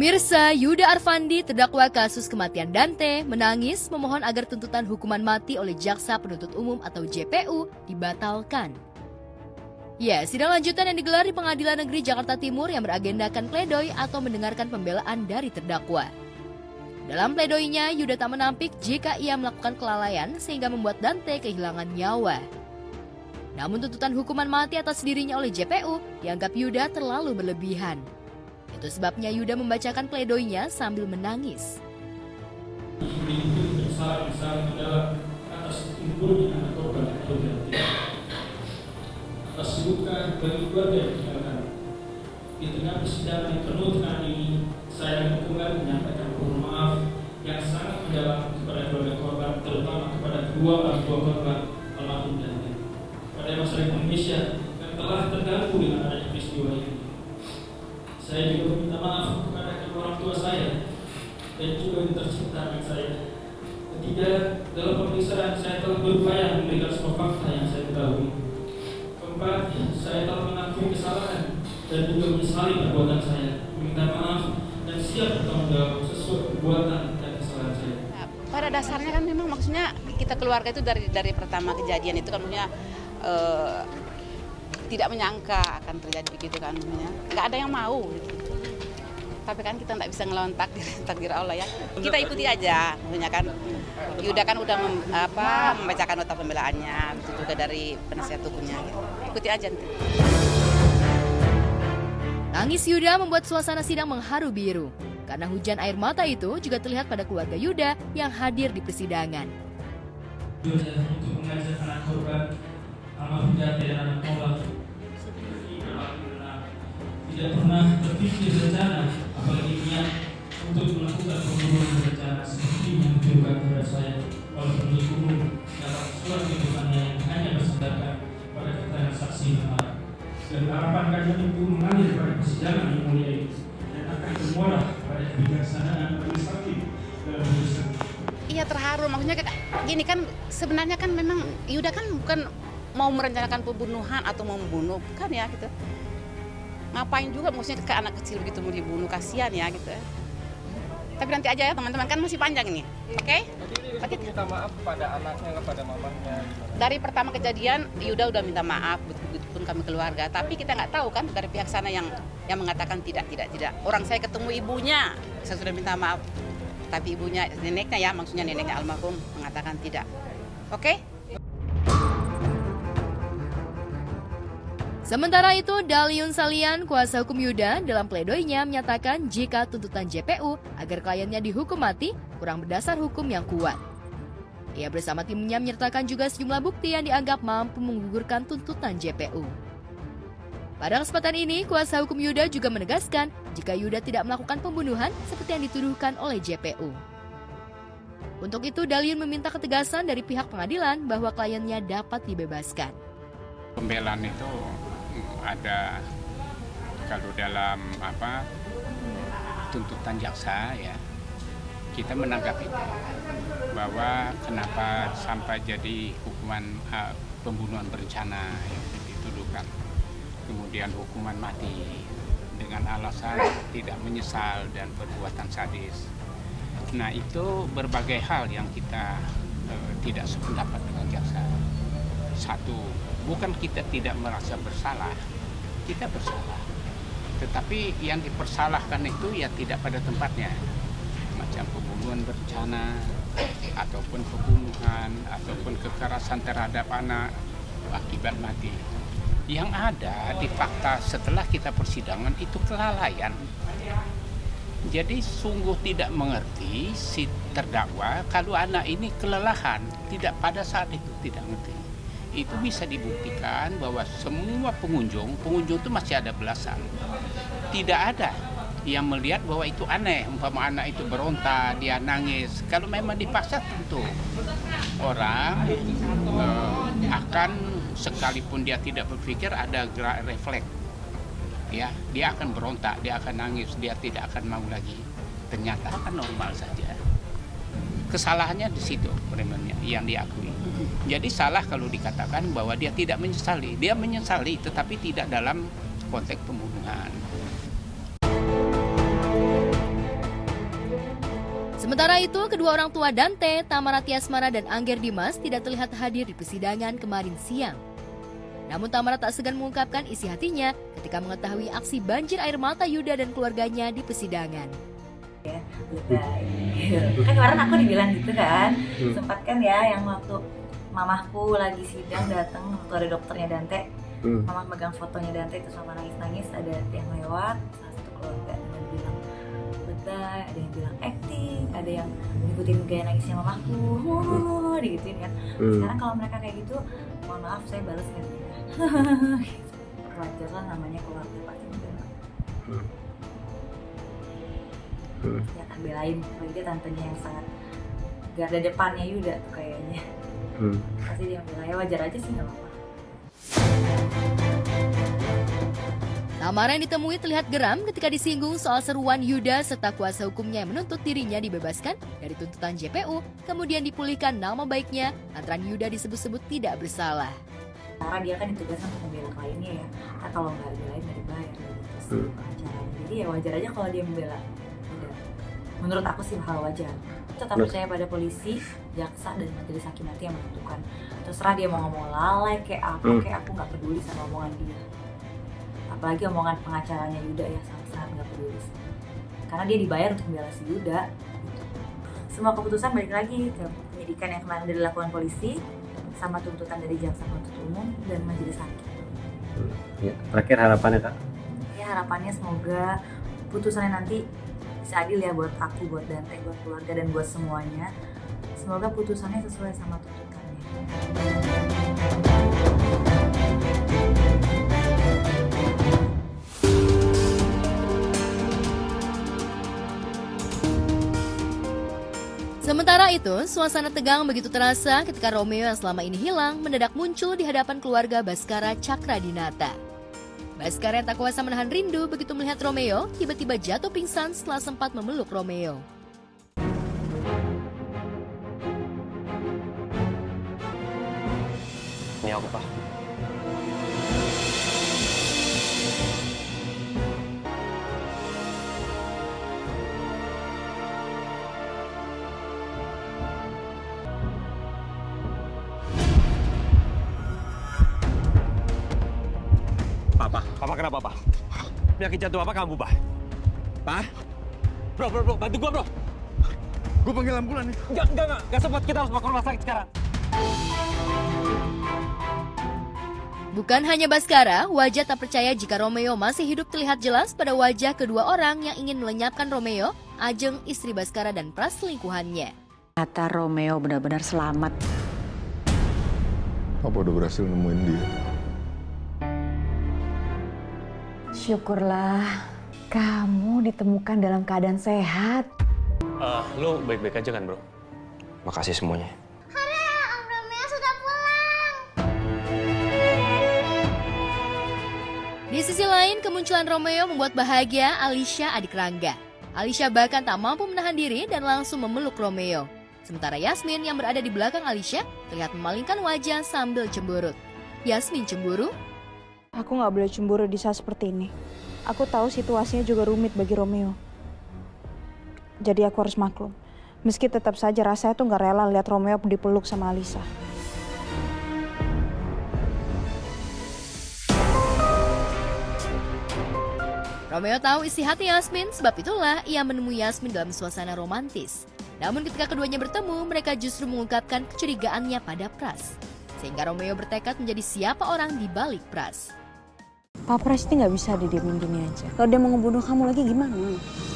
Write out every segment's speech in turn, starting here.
Pemirsa, Yuda Arfandi, terdakwa kasus kematian Dante, menangis memohon agar tuntutan hukuman mati oleh Jaksa Penuntut Umum atau JPU dibatalkan. Ya, sidang lanjutan yang digelar di Pengadilan Negeri Jakarta Timur yang beragendakan pledoi atau mendengarkan pembelaan dari terdakwa. Dalam pledoinya, Yuda tak menampik jika ia melakukan kelalaian sehingga membuat Dante kehilangan nyawa. Namun tuntutan hukuman mati atas dirinya oleh JPU dianggap Yuda terlalu berlebihan. Itu sebabnya Yuda membacakan pledoinya sambil menangis. Atas timbulnya anak korban atau atas luka bagi keluarga yang ditinggalkan. Di tengah persidangan yang penuh tekanan ini, saya mengumpulkan menyampaikan mohon maaf yang sangat mendalam kepada keluarga korban, terutama kepada kedua orang tua korban almarhum Dante, pada masyarakat Indonesia yang telah terganggu dengan adanya peristiwa ini. Saya juga meminta maaf kepada kedua orang tua saya dan juga yang tercinta anak saya. Ketiga, dalam pemeriksaan saya telah berupaya memberikan semua fakta yang saya ketahui. Keempat, saya telah mengakui kesalahan dan juga menyesali perbuatan saya. Meminta maaf dan siap bertanggung jawab sesuai perbuatan dan kesalahan saya. Pada dasarnya kan memang maksudnya kita keluarga itu dari pertama kejadian itu kan maksudnya tidak menyangka akan terjadi begitu kan, nggak ada yang mau gitu. Tapi kan kita nggak bisa ngelawan takdir Allah ya. Kita ikuti aja, maksudnya kan. Yuda kan udah membacakan nota pembelaannya, itu juga dari penasihat hukumnya. Gitu. Ikuti aja nanti. Tangis Yuda membuat suasana sidang mengharu biru, karena hujan air mata itu juga terlihat pada keluarga Yuda yang hadir di persidangan. Yuda untuk mengajak anak korban almarhum Dante dan anak korban tidak pernah terpikir rencana, apalagi niat untuk melakukan pembunuhan berencana seperti yang dituduhkan kepada saya oleh penuntut umum dalam surat tuntutannya yang hanya bersandarkan pada keterangan saksi yang dan harapan kami untuk mengalir pada persidangan yang mulia ini dan akan bermuara pada kebijaksanaan majelis hakim dalam putusan. Iya, terharu, maksudnya gini kan, sebenarnya kan memang Yuda kan bukan mau merencanakan pembunuhan atau mau membunuh, bukan ya gitu. Ngapain juga maksudnya ke anak kecil begitu mau dibunuh, kasihan ya gitu. Tapi nanti aja ya teman-teman, kan masih panjang ini. Oke? Jadi minta maaf kepada anaknya, kepada mamanya. Dari pertama kejadian Yuda udah minta maaf, begitu kami keluarga. Tapi kita nggak tahu kan dari pihak sana yang mengatakan tidak. Orang saya ketemu ibunya, saya sudah minta maaf. Tapi ibunya, neneknya ya, maksudnya neneknya almarhum mengatakan tidak. Oke? Sementara itu, Daliun Salian, kuasa hukum Yuda, dalam pledoinya menyatakan jika tuntutan JPU agar kliennya dihukum mati kurang berdasar hukum yang kuat. Ia bersama timnya menyertakan juga sejumlah bukti yang dianggap mampu menggugurkan tuntutan JPU. Pada kesempatan ini, kuasa hukum Yuda juga menegaskan jika Yuda tidak melakukan pembunuhan seperti yang dituduhkan oleh JPU. Untuk itu, Daliun meminta ketegasan dari pihak pengadilan bahwa kliennya dapat dibebaskan. Pembelaan itu ada kalau dalam tuntutan jaksa ya, kita menanggapi bahwa kenapa sampai jadi hukuman pembunuhan berencana yang dituduhkan, kemudian hukuman mati dengan alasan tidak menyesal dan perbuatan sadis. Nah, itu berbagai hal yang kita tidak sependapat dengan jaksa. Satu, bukan kita tidak merasa bersalah, kita bersalah. Tetapi yang dipersalahkan itu ya tidak pada tempatnya. Macam pembunuhan berencana, ataupun pembunuhan, ataupun kekerasan terhadap anak akibat mati. Yang ada di fakta setelah kita persidangan itu kelalaian. Jadi sungguh tidak mengerti si terdakwa kalau anak ini kelelahan, tidak pada saat itu tidak mengerti. Itu bisa dibuktikan bahwa semua pengunjung itu masih ada belasan. Tidak ada yang melihat bahwa itu aneh, umpama anak itu berontak, dia nangis. Kalau memang dipaksa tentu orang akan, sekalipun dia tidak berpikir, ada gerak refleks. Ya, dia akan berontak, dia akan nangis, dia tidak akan mau lagi. Ternyata akan normal saja. Kesalahannya di situ premiernya yang diakui. Jadi salah kalau dikatakan bahwa dia tidak menyesali. Dia menyesali tetapi tidak dalam konteks pembunuhan. Sementara itu, kedua orang tua Dante, Tamara Tiasmana dan Angger Dimas tidak terlihat hadir di persidangan kemarin siang. Namun Tamara tak segan mengungkapkan isi hatinya ketika mengetahui aksi banjir air mata Yuda dan keluarganya di persidangan. Ya, kan kemarin aku dibilang gitu kan, sempat kan ya yang waktu mamahku lagi sidang datang waktu ada dokternya Dante, mama megang fotonya Dante itu sama nangis-nangis, ada yang lewat salah satu keluarga yang bilang lebay, ada yang bilang acting, ada yang ngikutin gaya nangisnya mamahku, digituin kan. Sekarang kalau mereka kayak gitu, mohon maaf saya balas kan ya. Wajar lah namanya keluarga pasti juga. Dia akan belain, apalagi dia tantenya yang sangat garda depannya Yuda tuh kayaknya. Pasti dia bela, ya wajar aja sih, nggak apa-apa. Tamara yang ditemui terlihat geram ketika disinggung soal seruan Yuda serta kuasa hukumnya yang menuntut dirinya dibebaskan dari tuntutan JPU, kemudian dipulihkan nama baiknya lantaran Yuda disebut-sebut tidak bersalah. Karena dia kan ditugaskan untuk membela kliennya ya, nah, kalau nggak dibelain nggak dibayar gitu pengacaranya. Jadi ya wajar aja kalau dia membela. Udah. Menurut aku sih hal wajar. Tetap percaya pada polisi, jaksa, dan majelis hakim nanti yang menentukan. Terserah dia mau ngomong lalai kayak apa, kayak aku nggak peduli sama omongan dia. Apalagi omongan pengacaranya Yuda ya, sangat nggak peduli. Karena dia dibayar untuk membela si Yuda. Gitu. Semua keputusan balik lagi ke penyidikan yang kemarin dilakukan polisi, sama tuntutan dari jaksa penuntut umum dan majelis hakim. Ya, terakhir harapannya Kak? Ya harapannya semoga putusannya nanti bisa adil ya buat aku, buat Dante, buat keluarga, dan buat semuanya. Semoga putusannya sesuai sama tuntutannya. Sementara itu, suasana tegang begitu terasa ketika Romeo yang selama ini hilang mendadak muncul di hadapan keluarga Baskara Cakradinata. Baskara yang tak kuasa menahan rindu begitu melihat Romeo, tiba-tiba jatuh pingsan setelah sempat memeluk Romeo. Ini aku Pak. Papa kenapa, Pak? Penyakit jantung apa kamu, Pak? Pak? Bro, bantu gua, bro. Gua panggil ambulan nih. Enggak sempat, kita harus bawa ke rumah sakit sekarang. Bukan hanya Baskara, wajah tak percaya jika Romeo masih hidup terlihat jelas pada wajah kedua orang yang ingin melenyapkan Romeo, Ajeng, istri Baskara dan praselingkuhannya. Ternyata Romeo benar-benar selamat. Apa udah berhasil nemuin dia? Syukurlah kamu ditemukan dalam keadaan sehat. Lo baik-baik aja kan, bro? Makasih semuanya. Om Romeo sudah pulang. Di sisi lain, kemunculan Romeo membuat bahagia Alicia, adik Rangga. Alicia bahkan tak mampu menahan diri dan langsung memeluk Romeo. Sementara Yasmin yang berada di belakang Alicia terlihat memalingkan wajah sambil cemberut. Yasmin cemburu? Aku nggak boleh cemburu di saat seperti ini. Aku tahu situasinya juga rumit bagi Romeo. Jadi aku harus maklum. Meski tetap saja rasanya tuh nggak rela lihat Romeo dipeluk sama Alisa. Romeo tahu isi hati Yasmin, sebab itulah ia menemui Yasmin dalam suasana romantis. Namun ketika keduanya bertemu, mereka justru mengungkapkan kecurigaannya pada Pras. Sehingga Romeo bertekad menjadi siapa orang di balik Pras. Pak Pras ini nggak bisa didiemin gini aja. Kalau dia mau ngebunuh kamu lagi gimana?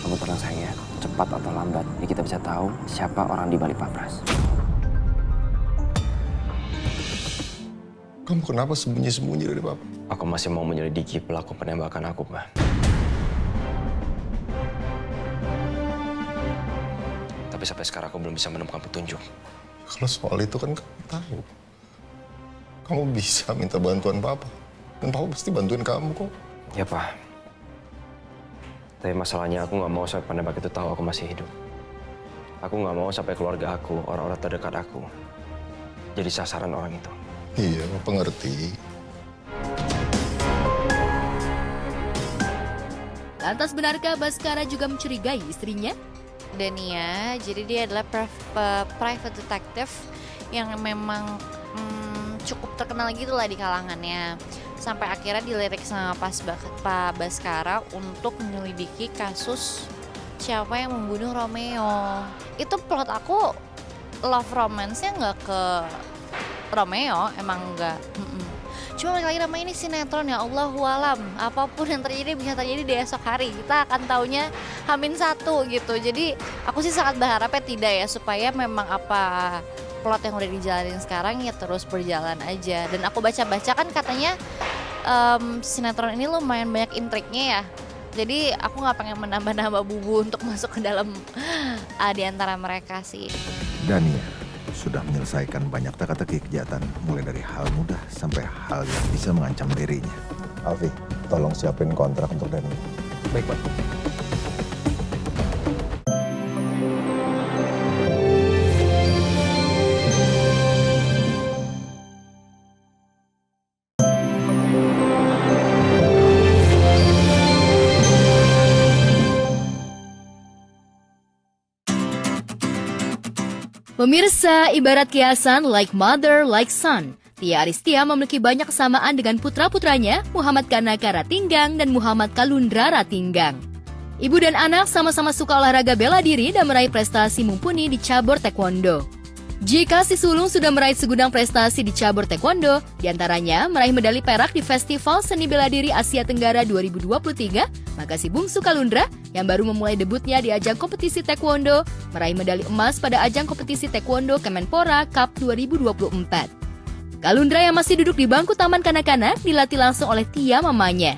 Kamu tenang sayang ya. Cepat atau lambat, ya kita bisa tahu siapa orang di balik Pak Pras. Kamu kenapa sembunyi-sembunyi dari Papa? Aku masih mau menyelidiki pelaku penembakan aku, Pak. Tapi sampai sekarang aku belum bisa menemukan petunjuk. Kalau soal itu kan kamu tahu. Kamu bisa minta bantuan Papa. Dan Papa pasti bantuin kamu kok. Ya, Pak. Tapi masalahnya aku nggak mau sampai penembak itu tahu aku masih hidup. Aku nggak mau sampai keluarga aku, orang-orang terdekat aku, jadi sasaran orang itu. Iya, Papa ngerti. Lantas benarkah Baskara juga mencurigai istrinya? Dania, jadi dia adalah private detective yang memang cukup terkenal gitu lah di kalangannya. Sampai akhirnya dilirik sama Pak Baskara untuk menyelidiki kasus siapa yang membunuh Romeo. Itu plot aku love romance-nya nggak ke Romeo, emang nggak. Cuma lagi namanya ini sinetron ya, Allahualam. Apapun yang terjadi bisa terjadi di esok hari. Kita akan taunya H-1 gitu. Jadi aku sih sangat berharapnya tidak ya, supaya memang apa plot yang udah dijalanin sekarang ya terus berjalan aja. Dan aku baca-baca kan katanya sinetron ini lumayan banyak intriknya ya. Jadi aku nggak pengen menambah-nambah bubu untuk masuk ke dalam di antara mereka sih. Dania sudah menyelesaikan banyak teka-teki kejahatan, mulai dari hal mudah sampai hal yang bisa mengancam dirinya. Alfi, tolong siapin kontrak untuk Dania. Baik, Pak. Pemirsa, ibarat kiasan like mother, like son. Tia Aristia memiliki banyak kesamaan dengan putra-putranya, Muhammad Kanaka Ratinggang dan Muhammad Kalundra Ratinggang. Ibu dan anak sama-sama suka olahraga bela diri dan meraih prestasi mumpuni di cabur taekwondo. Jika si sulung sudah meraih segudang prestasi di cabur taekwondo, diantaranya meraih medali perak di Festival Seni Bela Diri Asia Tenggara 2023, maka si bungsu Kalundra yang baru memulai debutnya di ajang kompetisi taekwondo, meraih medali emas pada ajang kompetisi taekwondo Kemenpora Cup 2024. Kalundra yang masih duduk di bangku taman kanak-kanak dilatih langsung oleh Tia mamanya.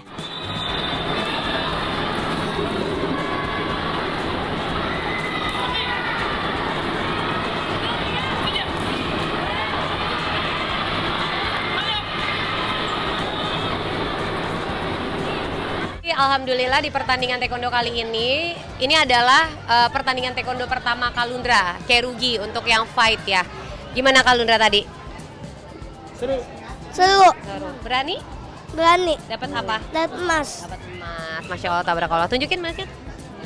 Alhamdulillah di pertandingan taekwondo kali ini adalah pertandingan taekwondo pertama Kalundra, Kerugi untuk yang fight ya. Gimana Kalundra tadi? Seru. Berani? Berani. Dapat apa? Dapat emas. Dapat emas. Masya Allah, tabarakallah. Tunjukin emasnya.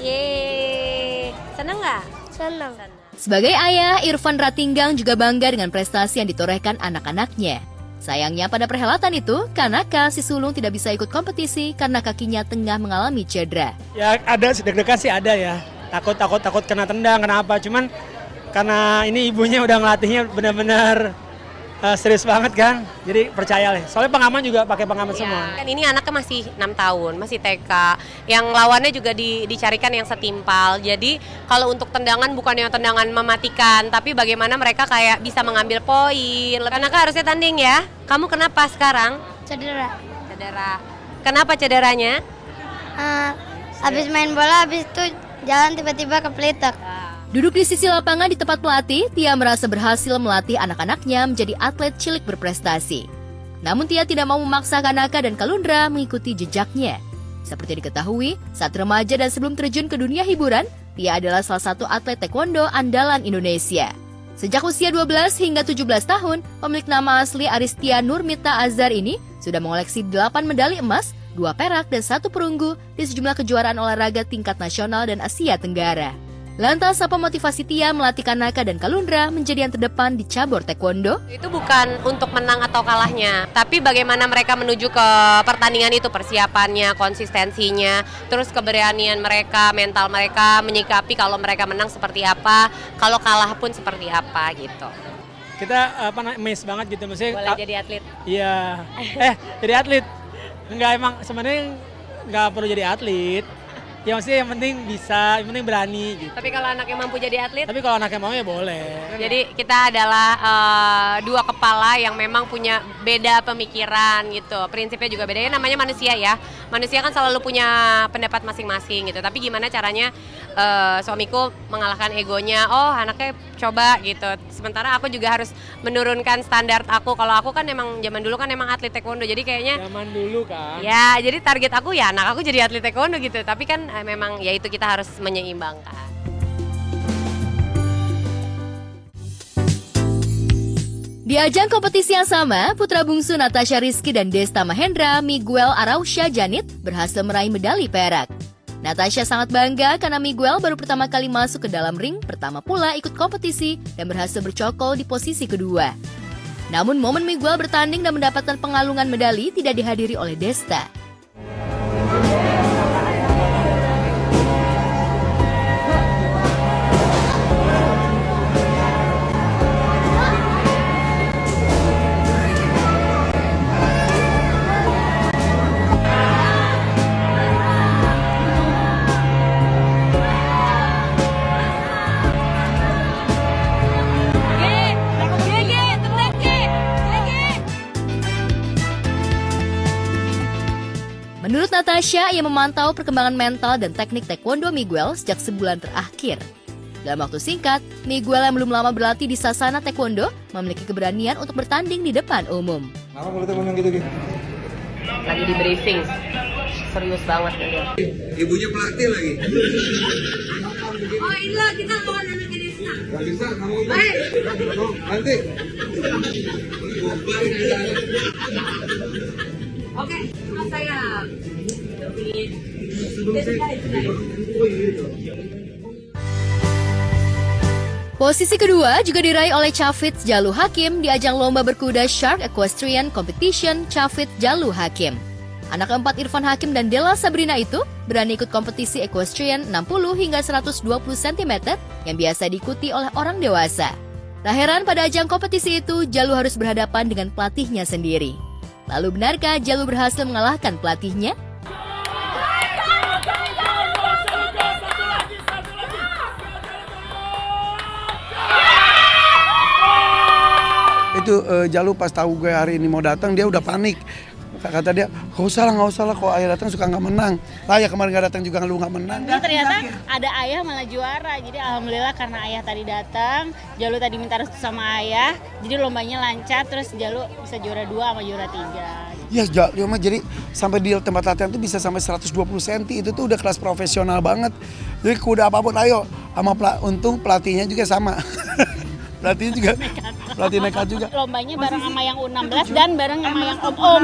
Yeay. Seneng nggak? Senang. Sebagai ayah, Irfan Ratinggang juga bangga dengan prestasi yang ditorehkan anak-anaknya. Sayangnya pada perhelatan itu, Kanaka si sulung tidak bisa ikut kompetisi karena kakinya tengah mengalami cedera. Ya ada, deg-degan sih ada ya. Takut kena tendang, kena apa. Cuman karena ini ibunya udah ngelatihnya benar-benar serius banget kan. Jadi percaya lah. Soalnya pengaman juga pakai pengaman semua. Kan ini anaknya masih 6 tahun, masih TK. Yang lawannya juga dicarikan yang setimpal. Jadi kalau untuk tendangan bukan yang tendangan mematikan, tapi bagaimana mereka kayak bisa mengambil poin. Karena harusnya tanding ya. Kamu kenapa sekarang? Cedera. Kenapa cederanya? Habis main bola, habis itu jalan tiba-tiba kepletek. Duduk di sisi lapangan di tempat pelatih, Tia merasa berhasil melatih anak-anaknya menjadi atlet cilik berprestasi. Namun Tia tidak mau memaksa Kanaka dan Kalundra mengikuti jejaknya. Seperti diketahui, saat remaja dan sebelum terjun ke dunia hiburan, Tia adalah salah satu atlet taekwondo andalan Indonesia. Sejak usia 12 hingga 17 tahun, pemilik nama asli Aristia Nurmita Azhar ini sudah mengoleksi 8 medali emas, 2 perak, dan 1 perunggu di sejumlah kejuaraan olahraga tingkat nasional dan Asia Tenggara. Lantas apa motivasi Tia melatih Kanaka dan Kalundra menjadi yang terdepan di cabur taekwondo? Itu bukan untuk menang atau kalahnya, tapi bagaimana mereka menuju ke pertandingan itu, persiapannya, konsistensinya, terus keberanian mereka, mental mereka menyikapi kalau mereka menang seperti apa, kalau kalah pun seperti apa gitu. Kita amazed banget gitu, maksudnya boleh jadi atlet. Iya. Jadi atlet. Enggak, emang sebenarnya nggak perlu jadi atlet. Ya maksudnya yang penting bisa, yang penting berani gitu. Tapi kalau anaknya mampu jadi atlet? Tapi kalau anaknya mau ya boleh. Jadi kita adalah dua kepala yang memang punya beda pemikiran gitu. Prinsipnya juga beda, ya namanya manusia ya. Manusia kan selalu punya pendapat masing-masing gitu. Tapi gimana caranya suamiku mengalahkan egonya, oh anaknya coba gitu. Sementara aku juga harus menurunkan standar aku. Kalau aku kan emang zaman dulu kan emang atlet taekwondo, jadi kayaknya zaman dulu kan. Ya, jadi target aku ya anak aku jadi atlet taekwondo gitu. Tapi kan memang ya itu kita harus menyeimbangkan. Di ajang kompetisi yang sama, putra bungsu Natasha Rizky dan Desta Mahendra, Miguel Arausha Janit, berhasil meraih medali perak. Natasha sangat bangga karena Miguel baru pertama kali masuk ke dalam ring, pertama pula ikut kompetisi dan berhasil bercokol di posisi kedua. Namun momen Miguel bertanding dan mendapatkan pengalungan medali tidak dihadiri oleh Desta. Menurut Natasha, ia memantau perkembangan mental dan teknik taekwondo Miguel sejak sebulan terakhir. Dalam waktu singkat, Miguel yang belum lama berlatih di Sasana Taekwondo memiliki keberanian untuk bertanding di depan umum. Kenapa mulutnya ngomong gitu? Lagi di briefing, serius banget kan dia. Ibunya pelatih lagi. Oh iya, kita lawan anak Desta. Gak bisa, kamu nanti. Oke, saya. Posisi kedua juga diraih oleh Chavit Jalu Hakim di ajang lomba berkuda Shark Equestrian Competition Chavit Jalu Hakim. Anak keempat Irfan Hakim dan Della Sabrina itu berani ikut kompetisi equestrian 60 hingga 120 cm yang biasa diikuti oleh orang dewasa. Tak heran pada ajang kompetisi itu, Jalu harus berhadapan dengan pelatihnya sendiri. Lalu benarkah Jalu berhasil mengalahkan pelatihnya? Itu Jalu pas tahu gue hari ini mau datang, dia udah panik. Kata dia, nggak usah lah, kalau ayah datang suka nggak menang. Lah ya kemarin nggak datang juga lu nggak menang. Jadi ternyata ada ayah malah juara. Jadi alhamdulillah karena ayah tadi datang, Jalu tadi minta restu sama ayah, jadi lombanya lancar, terus Jalu bisa juara 2 sama juara 3. Iya, Jalu mah jadi sampai di tempat latihan tuh bisa sampai 120 cm, itu tuh udah kelas profesional banget. Jadi kuda apapun ayo, sama untung pelatihnya juga sama. Pelatihnya juga, pelatih nekat juga. Lombanya bareng sama yang U16 dan bareng sama yang om-om,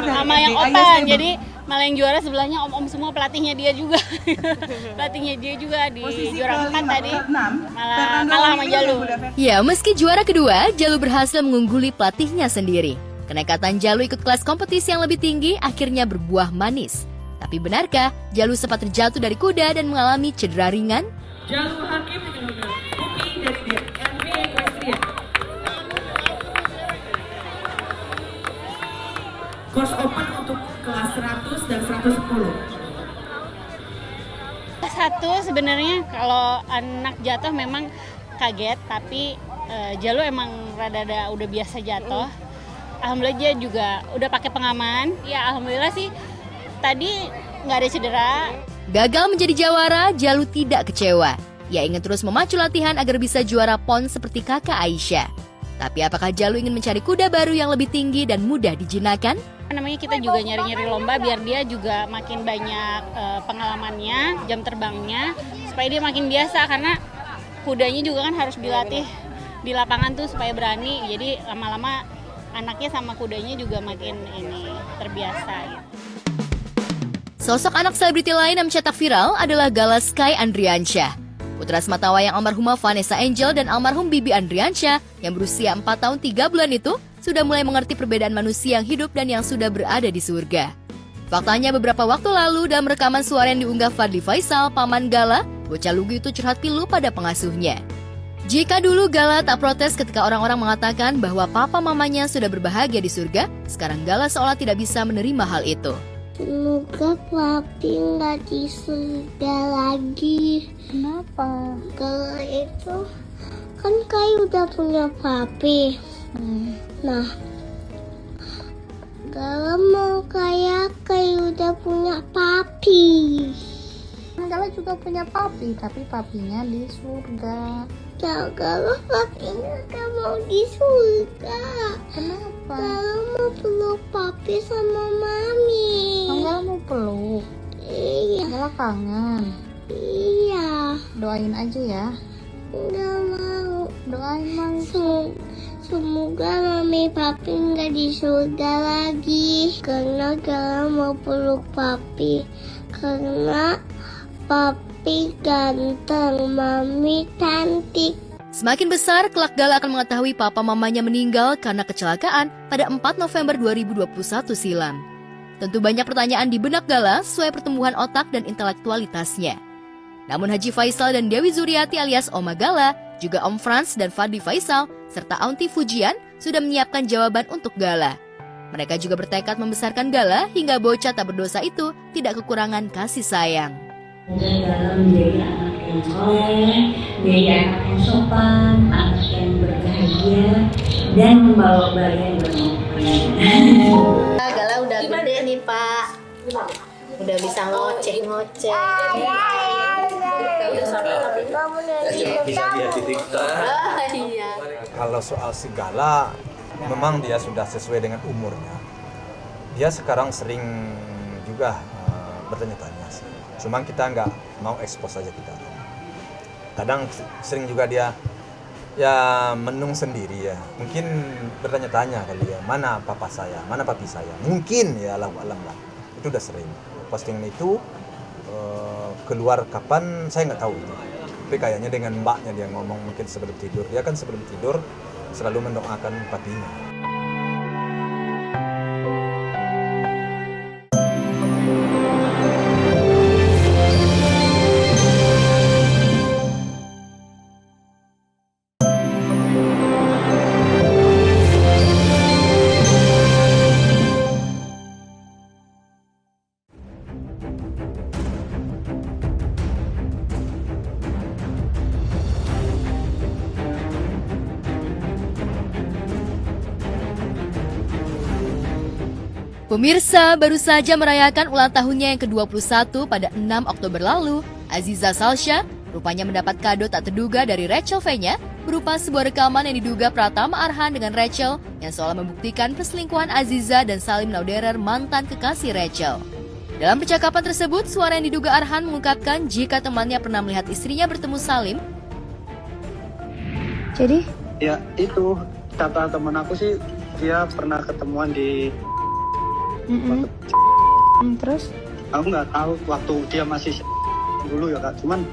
sama yang open. Jadi malah yang juara sebelahnya om-om semua, pelatihnya dia juga. Pelatihnya dia juga di juara 4 tadi, malah kalah sama Jalu. Ya, meski juara kedua, Jalu berhasil mengungguli pelatihnya sendiri. Kenekatan Jalu ikut kelas kompetisi yang lebih tinggi akhirnya berbuah manis. Tapi benarkah Jalu sempat terjatuh dari kuda dan mengalami cedera ringan? Jalu Hakim dengan Upi dari dia. Course open untuk kelas 100 dan 110. Satu sebenarnya kalau anak jatuh memang kaget, tapi Jalu emang rada-rada udah biasa jatuh. Alhamdulillah dia juga udah pakai pengaman. Ya alhamdulillah sih tadi nggak ada cedera. Gagal menjadi jawara, Jalu tidak kecewa. Ia ingin terus memacu latihan agar bisa juara PON seperti kakak Aisyah. Tapi apakah Jalu ingin mencari kuda baru yang lebih tinggi dan mudah dijinakan? Namanya kita juga nyari-nyari lomba biar dia juga makin banyak pengalamannya, jam terbangnya, supaya dia makin biasa karena kudanya juga kan harus dilatih di lapangan tuh supaya berani. Jadi lama-lama anaknya sama kudanya juga makin terbiasa. Gitu. Sosok anak selebriti lain yang mencetak viral adalah Gala Sky Andriansyah. Putra sematawayang almarhumah Vanessa Angel dan almarhum Bibi Andriansyah yang berusia 4 tahun 3 bulan itu sudah mulai mengerti perbedaan manusia yang hidup dan yang sudah berada di surga. Faktanya beberapa waktu lalu dalam rekaman suara yang diunggah Fadly Faisal, paman Gala, bocah lugu itu curhat pilu pada pengasuhnya. Jika dulu Gala tak protes ketika orang-orang mengatakan bahwa papa mamanya sudah berbahagia di surga, sekarang Gala seolah tidak bisa menerima hal itu. Semoga papi nggak di surga lagi. Kenapa? Gala itu kan Kai udah punya papi. Nah, Gala mau kayak Kai udah punya papi. Gala juga punya papi, tapi papinya di surga. Ya, Gala papinya gak mau di surga. Kenapa? Gala mau peluk papi sama mami. Gala mau peluk? Iya. Gala kangen? Iya. Doain aja ya. Gak mau. Doain mang. Semoga mami papi nggak di surga lagi. Karena Gala mau peluk papi. Karena papi ganteng, mami cantik. Semakin besar, kelak Gala akan mengetahui papa mamanya meninggal karena kecelakaan pada 4 November 2021 silam. Tentu banyak pertanyaan di benak Gala sesuai pertumbuhan otak dan intelektualitasnya. Namun Haji Faisal dan Dewi Zuriati alias Oma Gala, juga Om Frans dan Fadli Faisal, serta Aunty Fujian sudah menyiapkan jawaban untuk Gala. Mereka juga bertekad membesarkan Gala hingga bocah tak berdosa itu tidak kekurangan kasih sayang. Gala menjadi anak yang soleh, menjadi anak yang sopan, anak yang berbahagia, dan membawa bayi yang bermanfaat. Gala udah gede nih Pak, udah bisa ngoceh-ngoceh. Bisa dia di TikTok. Kalau soal si Gala, memang dia sudah sesuai dengan umurnya. Dia sekarang sering juga bertanya-tanya sih. Cuma kita nggak mau expose aja kita. Kadang sering juga dia ya menung sendiri ya. Mungkin bertanya-tanya kali ya, mana papa saya, mana papi saya. Mungkin ya alam lah. Itu udah sering. Postingan itu keluar kapan saya nggak tahu itu. Tapi kayaknya dengan mbaknya dia ngomong mungkin sebelum tidur. Dia kan sebelum tidur selalu mendoakan papinya. Pemirsa, baru saja merayakan ulang tahunnya yang ke-21 pada 6 Oktober lalu, Aziza Salsha rupanya mendapat kado tak terduga dari Rachel V-nya berupa sebuah rekaman yang diduga Pratama Arhan dengan Rachel yang seolah membuktikan perselingkuhan Aziza dan Salim Nauderer mantan kekasih Rachel. Dalam percakapan tersebut, suara yang diduga Arhan mengungkapkan jika temannya pernah melihat istrinya bertemu Salim. Jadi? Ya itu, kata teman aku sih dia pernah ketemuan di Terus? Aku nggak tahu waktu dia masih dulu ya Kak, cuman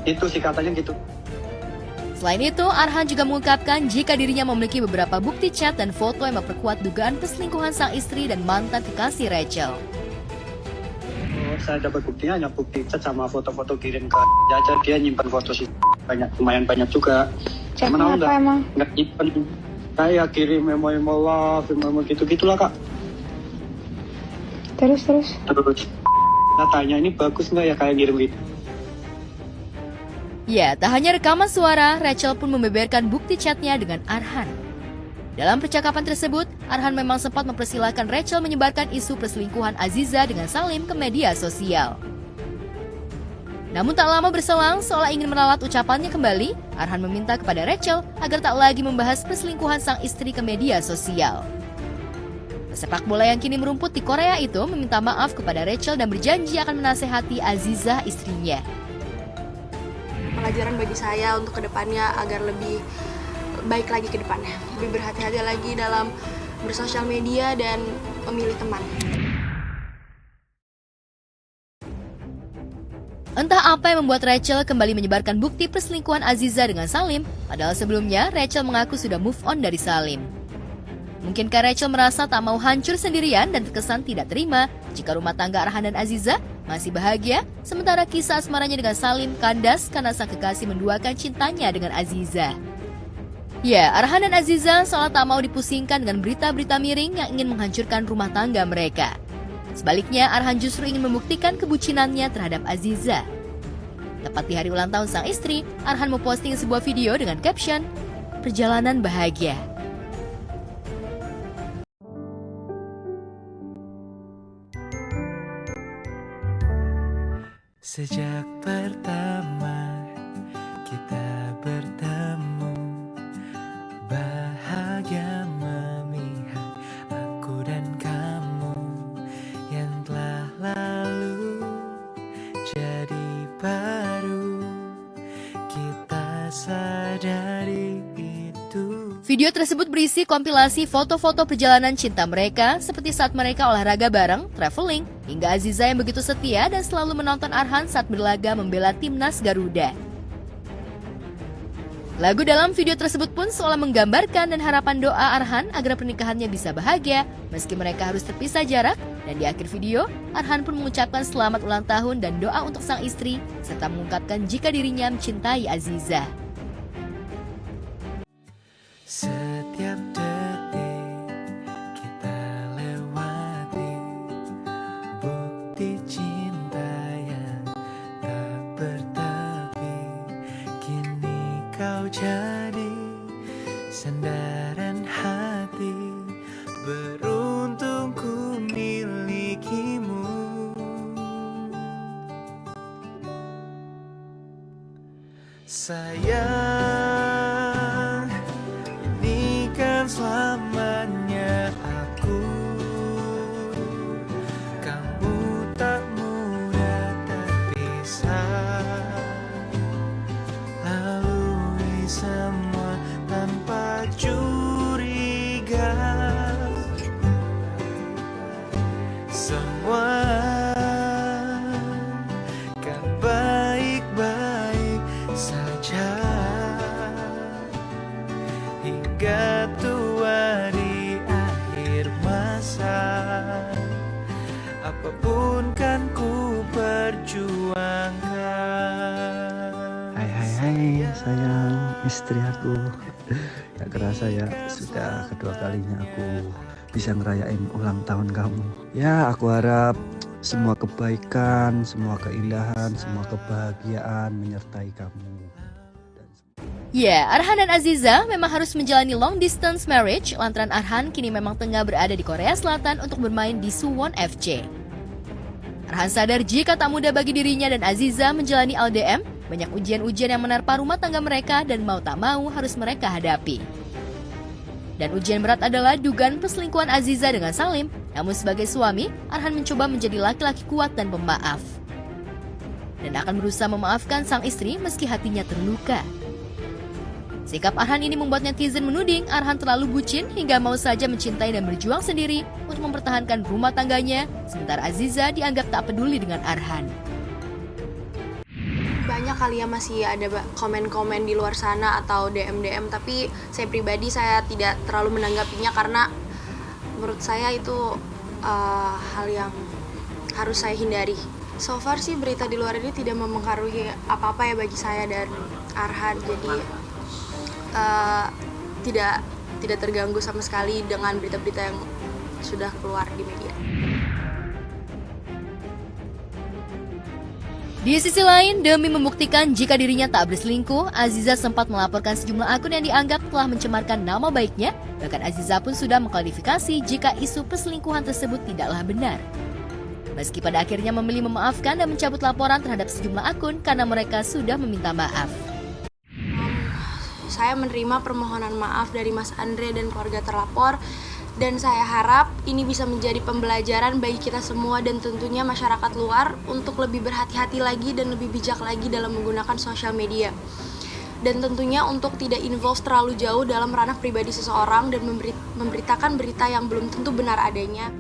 itu sih katanya gitu. Selain itu, Arhan juga mengungkapkan jika dirinya memiliki beberapa bukti chat dan foto yang memperkuat dugaan perselingkuhan sang istri dan mantan kekasih Rachel. Saya dapat buktinya hanya bukti chat sama foto-foto kirim ke Jaja, dia nyimpan foto sih lumayan banyak juga. Cuman aku nggak nyimpan, kayak kirim memo love, memo gitu-gitulah Kak. Terus? Nah, tanya ini bagus nggak ya kayak kirim gitu. Ya, tak hanya rekaman suara, Rachel pun membeberkan bukti chatnya dengan Arhan. Dalam percakapan tersebut, Arhan memang sempat mempersilahkan Rachel menyebarkan isu perselingkuhan Aziza dengan Salim ke media sosial. Namun tak lama berselang, seolah ingin meralat ucapannya kembali, Arhan meminta kepada Rachel agar tak lagi membahas perselingkuhan sang istri ke media sosial. Pesepak bola yang kini merumput di Korea itu meminta maaf kepada Rachel dan berjanji akan menasehati Aziza istrinya. Pelajaran bagi saya untuk kedepannya agar lebih baik lagi ke depannya. Lebih berhati-hati lagi dalam bersosial media dan memilih teman. Entah apa yang membuat Rachel kembali menyebarkan bukti perselingkuhan Aziza dengan Salim, padahal sebelumnya Rachel mengaku sudah move on dari Salim. Mungkinkah Rachel merasa tak mau hancur sendirian dan terkesan tidak terima jika rumah tangga Arhan dan Aziza masih bahagia, sementara kisah asmaranya dengan Salim kandas karena sang kekasih menduakan cintanya dengan Aziza. Ya, Arhan dan Aziza seolah tak mau dipusingkan dengan berita-berita miring yang ingin menghancurkan rumah tangga mereka. Sebaliknya, Arhan justru ingin membuktikan kebucinannya terhadap Aziza. Tepat di hari ulang tahun sang istri, Arhan memposting sebuah video dengan caption, "Perjalanan bahagia." Sejak pertama kita bertemu, bahagia memihak aku dan kamu yang telah lalu jadi baru. Kita sadari itu. Video tersebut berisi kompilasi foto-foto perjalanan cinta mereka seperti saat mereka olahraga bareng, traveling, hingga Aziza yang begitu setia dan selalu menonton Arhan saat berlaga membela timnas Garuda. Lagu dalam video tersebut pun seolah menggambarkan dan harapan doa Arhan agar pernikahannya bisa bahagia meski mereka harus terpisah jarak, dan di akhir video, Arhan pun mengucapkan selamat ulang tahun dan doa untuk sang istri serta mengungkapkan jika dirinya mencintai Aziza. Setiap detik kita lewati bukti cinta yang tak bertepi. Kini kau jadi sandaran hati, beruntung ku milikimu. Sayang, ini kan selamanya aku. Kamu tak mudah terpisah, lalui semua tanpa curiga. Semua kan baik-baik saja hingga tua di akhir masa. Apapun kan ku perjuangkan. Hai sayang, istri aku. Gak kerasa ya, sudah kedua kalinya aku bisa ngerayain ulang tahun kamu. Ya, aku harap semua kebaikan, semua keindahan, semua kebahagiaan menyertai kamu. Ya, Arhan dan Aziza memang harus menjalani long distance marriage lantaran Arhan kini memang tengah berada di Korea Selatan untuk bermain di Suwon FC. Arhan sadar jika tak mudah bagi dirinya dan Aziza menjalani LDM, banyak ujian-ujian yang menerpa rumah tangga mereka dan mau tak mau harus mereka hadapi. Dan ujian berat adalah dugaan perselingkuhan Aziza dengan Salim, namun sebagai suami, Arhan mencoba menjadi laki-laki kuat dan pemaaf. Dan akan berusaha memaafkan sang istri meski hatinya terluka. Sikap Arhan ini membuat netizen menuding Arhan terlalu bucin hingga mau saja mencintai dan berjuang sendiri untuk mempertahankan rumah tangganya, sementara Aziza dianggap tak peduli dengan Arhan. Banyak kali ya masih ada komen-komen di luar sana atau DM-DM, tapi saya pribadi saya tidak terlalu menanggapinya karena menurut saya itu hal yang harus saya hindari. So far sih berita di luar ini tidak mempengaruhi apa-apa ya bagi saya dan Arhan, jadi tidak terganggu sama sekali dengan berita-berita yang sudah keluar di media. Di sisi lain, demi membuktikan jika dirinya tak berselingkuh, Aziza sempat melaporkan sejumlah akun yang dianggap telah mencemarkan nama baiknya. Bahkan Aziza pun sudah mengklarifikasi jika isu perselingkuhan tersebut tidaklah benar. Meski pada akhirnya memilih memaafkan dan mencabut laporan terhadap sejumlah akun karena mereka sudah meminta maaf. Saya menerima permohonan maaf dari Mas Andre dan keluarga terlapor, dan saya harap ini bisa menjadi pembelajaran bagi kita semua dan tentunya masyarakat luar untuk lebih berhati-hati lagi dan lebih bijak lagi dalam menggunakan sosial media. Dan tentunya untuk tidak involve terlalu jauh dalam ranah pribadi seseorang dan memberitakan berita yang belum tentu benar adanya.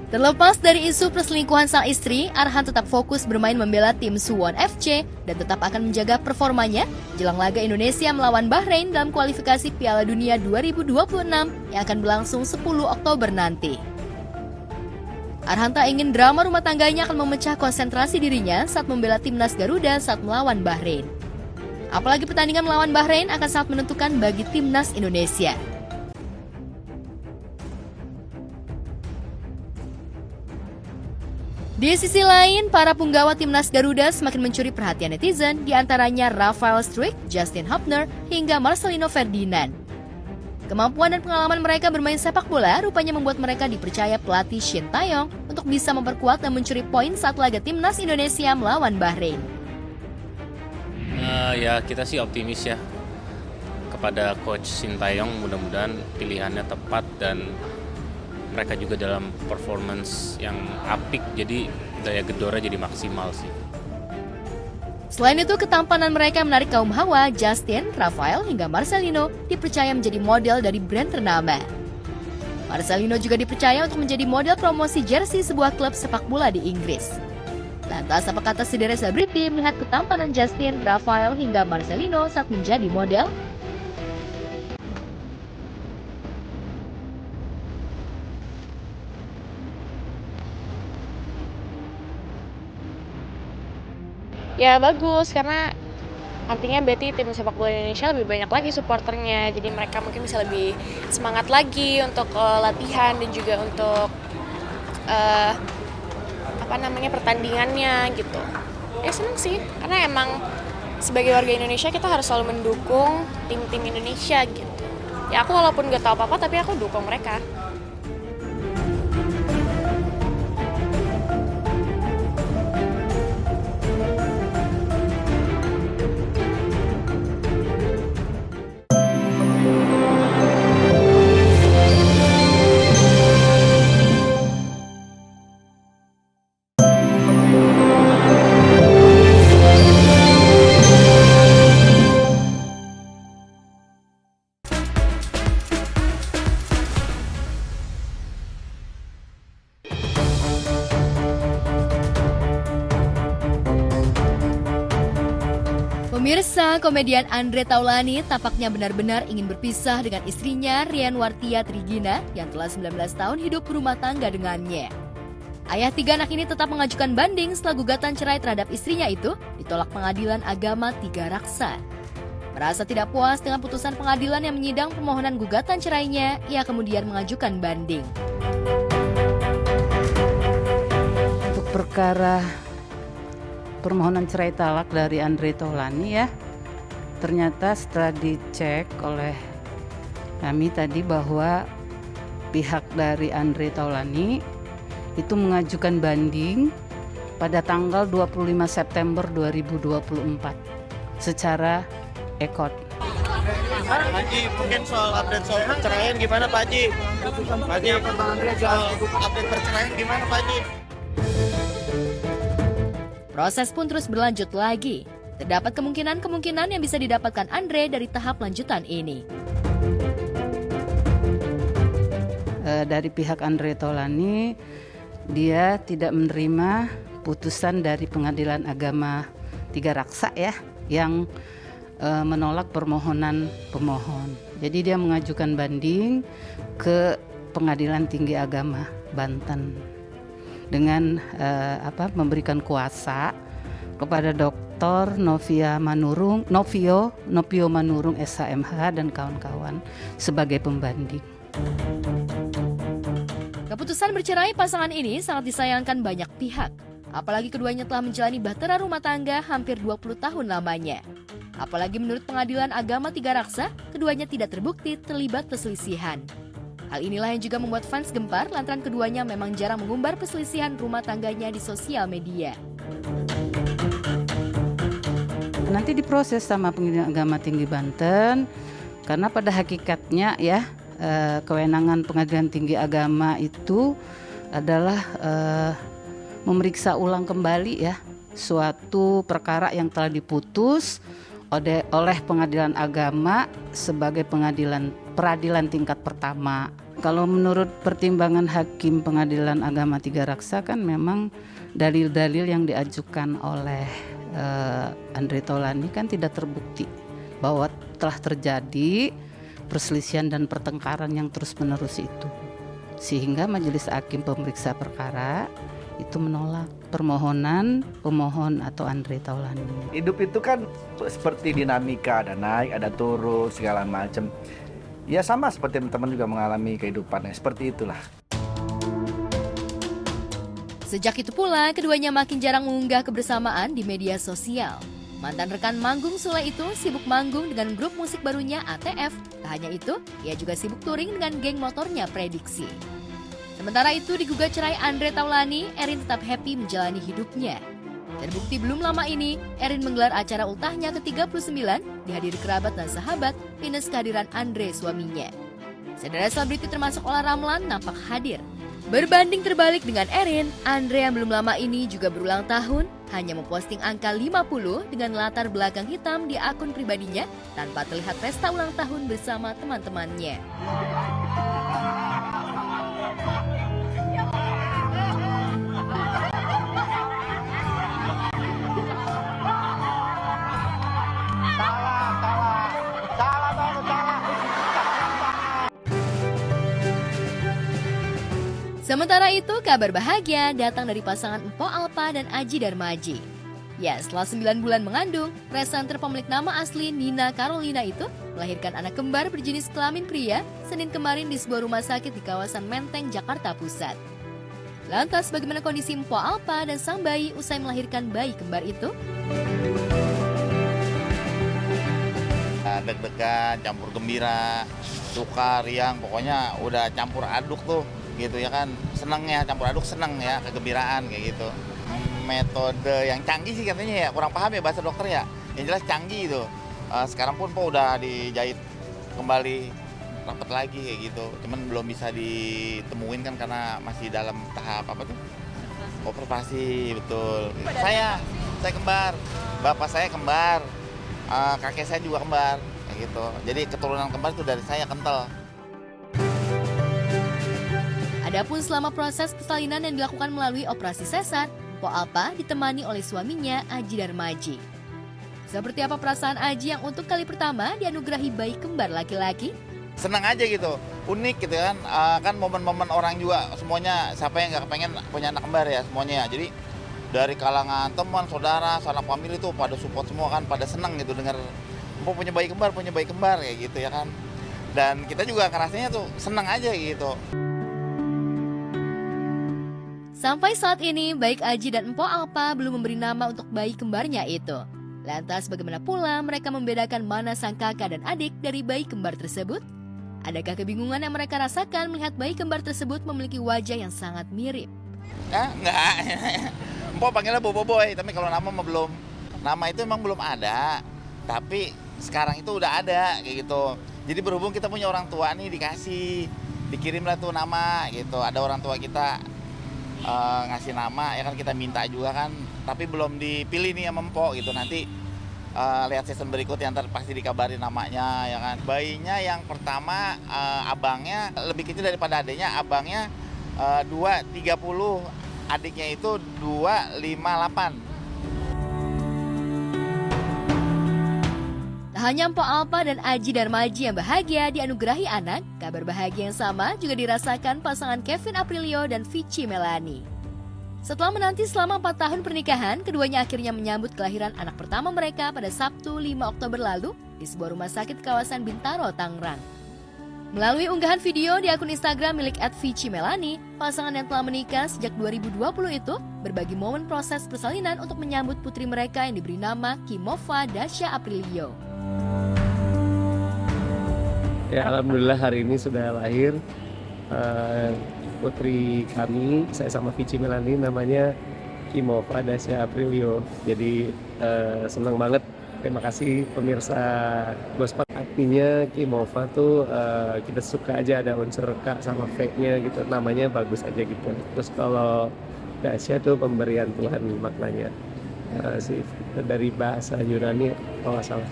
Terlepas dari isu perselingkuhan sang istri, Arhan tetap fokus bermain membela tim Suwon FC dan tetap akan menjaga performanya jelang laga Indonesia melawan Bahrain dalam kualifikasi Piala Dunia 2026 yang akan berlangsung 10 Oktober nanti. Arhan tak ingin drama rumah tangganya akan memecah konsentrasi dirinya saat membela timnas Garuda saat melawan Bahrain. Apalagi pertandingan melawan Bahrain akan sangat menentukan bagi timnas Indonesia. Di sisi lain, para punggawa timnas Garuda semakin mencuri perhatian netizen, diantaranya Rafael Struijk, Justin Hubner, hingga Marcelino Ferdinand. Kemampuan dan pengalaman mereka bermain sepak bola rupanya membuat mereka dipercaya pelatih Shin Tae-yong untuk bisa memperkuat dan mencuri poin saat laga timnas Indonesia melawan Bahrain. Ya kita sih optimis ya kepada coach Shin Tae-yong, mudah-mudahan pilihannya tepat dan mereka juga dalam performance yang apik, jadi daya gedornya jadi maksimal sih. Selain itu, ketampanan mereka menarik kaum hawa. Justin, Rafael, hingga Marcelino dipercaya menjadi model dari brand ternama. Marcelino juga dipercaya untuk menjadi model promosi jersey sebuah klub sepak bola di Inggris. Lantas, apa kata sederet selebriti melihat ketampanan Justin, Rafael, hingga Marcelino saat menjadi model? Ya bagus, karena artinya berarti tim sepak bola Indonesia lebih banyak lagi supporternya, jadi mereka mungkin bisa lebih semangat lagi untuk latihan dan juga untuk pertandingannya gitu. Seneng sih, karena emang sebagai warga Indonesia kita harus selalu mendukung tim-tim Indonesia gitu. Ya aku walaupun gak tahu apa-apa tapi aku dukung mereka. Pemirsa, komedian Andre Taulany tampaknya benar-benar ingin berpisah dengan istrinya Rian Wartia Trigina yang telah 19 tahun hidup berumah tangga dengannya. Ayah 3 anak ini tetap mengajukan banding setelah gugatan cerai terhadap istrinya itu ditolak Pengadilan Agama Tiga Raksa. Merasa tidak puas dengan putusan pengadilan yang menyidang permohonan gugatan cerainya, ia kemudian mengajukan banding. Untuk perkara permohonan cerai talak dari Andre Taulany ya, ternyata setelah dicek oleh kami tadi bahwa pihak dari Andre Taulany itu mengajukan banding pada tanggal 25 September 2024 secara ekot. Pak Haji, mungkin soal update soal perceraian gimana Pak Haji? Pak Haji, soal update perceraian gimana Pak Haji? Proses pun terus berlanjut lagi. Terdapat kemungkinan yang bisa didapatkan Andre dari tahap lanjutan ini. Dari pihak Andre Taulany, dia tidak menerima putusan dari Pengadilan Agama Tiga Raksa ya, yang menolak permohonan pemohon. Jadi dia mengajukan banding ke Pengadilan Tinggi Agama Banten dengan memberikan kuasa kepada Dr. Novio Manurung SHMH dan kawan-kawan sebagai pembanding. Keputusan bercerai pasangan ini sangat disayangkan banyak pihak. Apalagi keduanya telah menjalani bahtera rumah tangga hampir 20 tahun lamanya. Apalagi menurut Pengadilan Agama Tiga Raksa, keduanya tidak terbukti terlibat perselisihan. Hal inilah yang juga membuat fans gempar lantaran keduanya memang jarang mengumbar perselisihan rumah tangganya di sosial media. Nanti diproses sama Pengadilan Agama Tinggi Banten, karena pada hakikatnya ya kewenangan Pengadilan Tinggi Agama itu adalah memeriksa ulang kembali ya suatu perkara yang telah diputus oleh Pengadilan Agama sebagai peradilan tingkat pertama. Kalau menurut pertimbangan Hakim Pengadilan Agama Tiga Raksa kan memang dalil-dalil yang diajukan oleh Andre Taulany kan tidak terbukti bahwa telah terjadi perselisihan dan pertengkaran yang terus-menerus itu. Sehingga Majelis Hakim Pemeriksa Perkara itu menolak permohonan pemohon atau Andre Taulany. Hidup itu kan seperti dinamika, ada naik, ada turun, segala macam. Ya sama seperti teman-teman juga mengalami kehidupannya, seperti itulah. Sejak itu pula, keduanya makin jarang mengunggah kebersamaan di media sosial. Mantan rekan manggung Sule itu sibuk manggung dengan grup musik barunya ATF. Tak hanya itu, ia juga sibuk touring dengan geng motornya Prediksi. Sementara itu, di gugat cerai Andre Taulany, Erin tetap happy menjalani hidupnya. Terbukti belum lama ini, Erin menggelar acara ultahnya ke-39, dihadiri kerabat dan sahabat, minus kehadiran Andre suaminya. Saudara selebriti termasuk Ola Ramlan nampak hadir. Berbanding terbalik dengan Erin, Andre yang belum lama ini juga berulang tahun, hanya memposting angka 50 dengan latar belakang hitam di akun pribadinya tanpa terlihat pesta ulang tahun bersama teman-temannya. Sementara itu, kabar bahagia datang dari pasangan Empo Alpa dan Aji Darmaji. Ya, setelah 9 bulan mengandung, presenter pemilik nama asli Nina Carolina itu melahirkan anak kembar berjenis kelamin pria Senin kemarin di sebuah rumah sakit di kawasan Menteng, Jakarta Pusat. Lantas, bagaimana kondisi Empo Alpa dan sang bayi usai melahirkan bayi kembar itu? Deg-degan, campur gembira, suka, riang, pokoknya udah campur aduk tuh. Gitu ya kan, seneng ya, campur aduk seneng ya, kegembiraan kayak gitu. Metode yang canggih sih katanya ya, kurang paham ya bahasa dokter ya, yang jelas canggih itu. Sekarang pun Po udah dijahit kembali rapat lagi kayak gitu, cuman belum bisa ditemuin kan karena masih dalam tahap apa tuh, observasi. Betul. Saya kembar, bapak saya kembar, kakek saya juga kembar kayak gitu, jadi keturunan kembar itu dari saya kental. Adapun selama proses persalinan yang dilakukan melalui operasi sesar, Empo Alpa ditemani oleh suaminya Aji Darmaji. Seperti apa perasaan Aji yang untuk kali pertama dianugerahi bayi kembar laki-laki? Senang aja gitu, unik gitu kan, kan momen-momen orang juga semuanya, siapa yang nggak pengen punya anak kembar ya semuanya. Jadi dari kalangan teman, saudara, sanak famili itu pada support semua kan, pada senang gitu dengar Empo punya bayi kembar kayak gitu ya kan. Dan kita juga ngerasanya tuh senang aja gitu. Sampai saat ini, baik Aji dan Empo Alpa belum memberi nama untuk bayi kembarnya itu. Lantas bagaimana pula mereka membedakan mana sang kakak dan adik dari bayi kembar tersebut? Adakah kebingungan yang mereka rasakan melihat bayi kembar tersebut memiliki wajah yang sangat mirip? Enggak, Empo panggilnya Boboiboy, tapi kalau nama mah belum. Nama itu memang belum ada, tapi sekarang itu udah ada kayak gitu. Jadi berhubung kita punya orang tua nih dikirimlah tuh nama gitu. Ada orang tua kita ngasih nama ya kan, kita minta juga kan, tapi belum dipilih nih sama Empo gitu. Nanti lihat season berikutnya ntar pasti dikabarin namanya ya kan. Bayinya yang pertama abangnya lebih kecil daripada adiknya, abangnya 230, adiknya itu 258. Tak hanya Empo Alpa dan Aji Darmaji yang bahagia dianugerahi anak, kabar bahagia yang sama juga dirasakan pasangan Kevin Aprilio dan Vici Melani. Setelah menanti selama 4 tahun pernikahan, keduanya akhirnya menyambut kelahiran anak pertama mereka pada Sabtu 5 Oktober lalu di sebuah rumah sakit kawasan Bintaro, Tangerang. Melalui unggahan video di akun Instagram milik @Vici Melani, pasangan yang telah menikah sejak 2020 itu berbagi momen proses persalinan untuk menyambut putri mereka yang diberi nama Kimova Dasya Aprilio. Ya, alhamdulillah hari ini sudah lahir putri kami, saya sama Vici Melani, namanya Kimova Dasya Aprilio. Jadi senang banget. Terima kasih pemirsa Gospat. Artinya Kimova tuh kita suka aja ada unsur K sama V-nya gitu, namanya bagus aja gitu. Terus kalau Dasya tuh pemberian Tuhan maknanya, dari bahasa Yunani kalau nggak salah.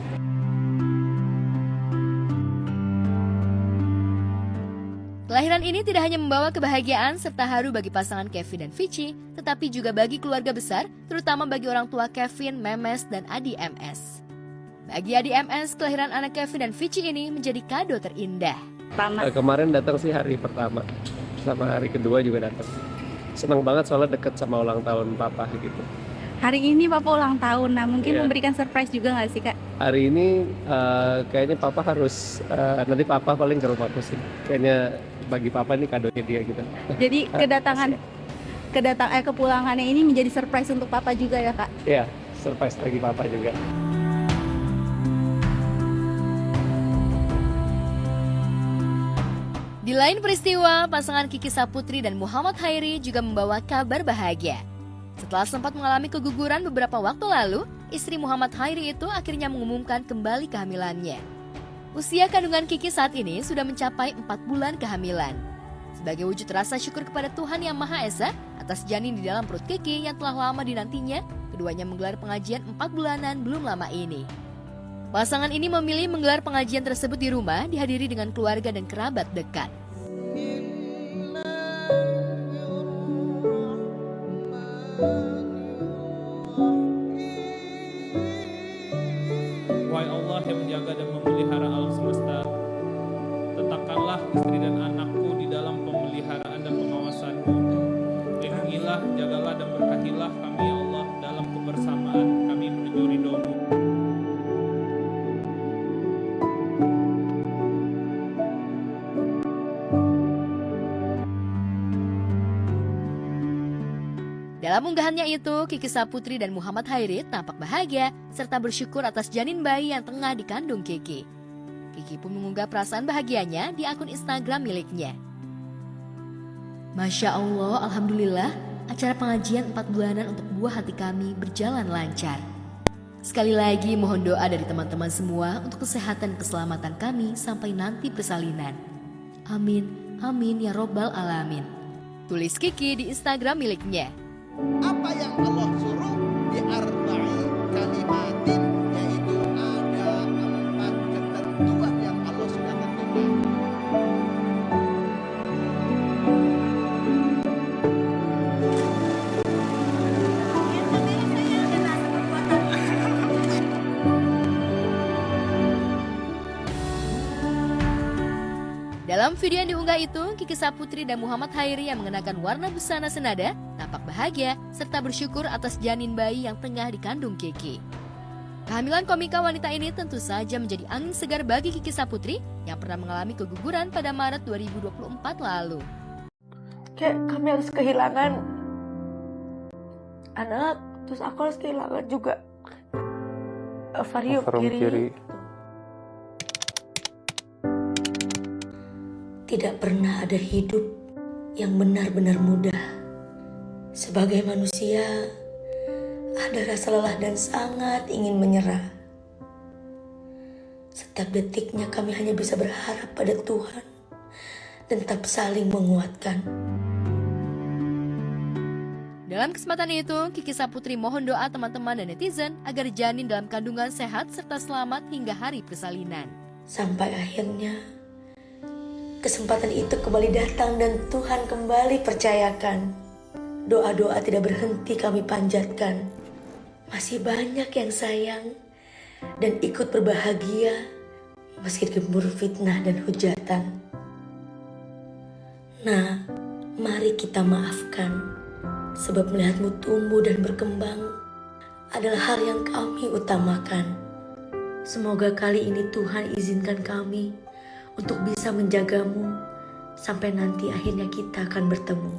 Kelahiran ini tidak hanya membawa kebahagiaan serta haru bagi pasangan Kevin dan Vici, tetapi juga bagi keluarga besar, terutama bagi orang tua Kevin, Memes, dan Adi MS. Bagi Adi MS, kelahiran anak Kevin dan Vici ini menjadi kado terindah. Kemarin datang sih hari pertama, sama hari kedua juga datang. Senang banget soalnya deket sama ulang tahun papa gitu. Hari ini Papa ulang tahun, nah mungkin memberikan surprise juga nggak sih Kak? Hari ini kayaknya Papa harus, nanti Papa paling ke rumahku sih. Kayaknya bagi Papa ini kadonya dia gitu. Jadi kepulangannya ini menjadi surprise untuk Papa juga ya Kak? Iya, surprise bagi Papa juga. Di lain peristiwa, pasangan Kiki Saputri dan Muhammad Hairi juga membawa kabar bahagia. Setelah sempat mengalami keguguran beberapa waktu lalu, istri Muhammad Hairi itu akhirnya mengumumkan kembali kehamilannya. Usia kandungan Kiki saat ini sudah mencapai 4 bulan kehamilan. Sebagai wujud rasa syukur kepada Tuhan Yang Maha Esa atas janin di dalam perut Kiki yang telah lama dinantinya, keduanya menggelar pengajian 4 bulanan belum lama ini. Pasangan ini memilih menggelar pengajian tersebut di rumah, dihadiri dengan keluarga dan kerabat dekat. Wahai Allah yang menjaga dan memelihara alam semesta, tetapkanlah istri dan anakku di dalam pemeliharaan dan pengawasan-Mu. Lindungilah, jagalah dan berkatilah kami ya Allah dalam kebersamaan kami menuju ridho-Mu. Dalam unggahannya itu, Kiki Saputri dan Muhammad Hairi tampak bahagia serta bersyukur atas janin bayi yang tengah dikandung Kiki. Kiki pun mengunggah perasaan bahagianya di akun Instagram miliknya. Masya Allah, Alhamdulillah, acara pengajian 4 bulanan untuk buah hati kami berjalan lancar. Sekali lagi mohon doa dari teman-teman semua untuk kesehatan dan keselamatan kami sampai nanti persalinan. Amin, amin ya robbal alamin. Tulis Kiki di Instagram miliknya. Apa yang Allah suruh di arba'i kalimatin, yaitu ada 4 ketentuan yang Allah sudah tentukan. Dalam video yang diunggah itu, Kiki Saputri dan Muhammad Hairi yang mengenakan warna busana senada tampak bahagia serta bersyukur atas janin bayi yang tengah dikandung Kiki. Kehamilan komika wanita ini tentu saja menjadi angin segar bagi Kiki Saputri yang pernah mengalami keguguran pada Maret 2024 lalu. Kayak kami harus kehilangan anak, terus aku harus kehilangan juga ovarium kiri. Tidak pernah ada hidup yang benar-benar mudah. Sebagai manusia, ada rasa lelah dan sangat ingin menyerah. Setiap detiknya kami hanya bisa berharap pada Tuhan dan tetap saling menguatkan. Dalam kesempatan itu, Kiki Saputri mohon doa teman-teman dan netizen agar janin dalam kandungan sehat serta selamat hingga hari persalinan. Sampai akhirnya, kesempatan itu kembali datang dan Tuhan kembali percayakan. Doa-doa tidak berhenti kami panjatkan. Masih banyak yang sayang dan ikut berbahagia meski digempur fitnah dan hujatan. Nah, mari kita maafkan. Sebab melihatmu tumbuh dan berkembang adalah hal yang kami utamakan. Semoga kali ini Tuhan izinkan kami untuk bisa menjagamu sampai nanti akhirnya kita akan bertemu.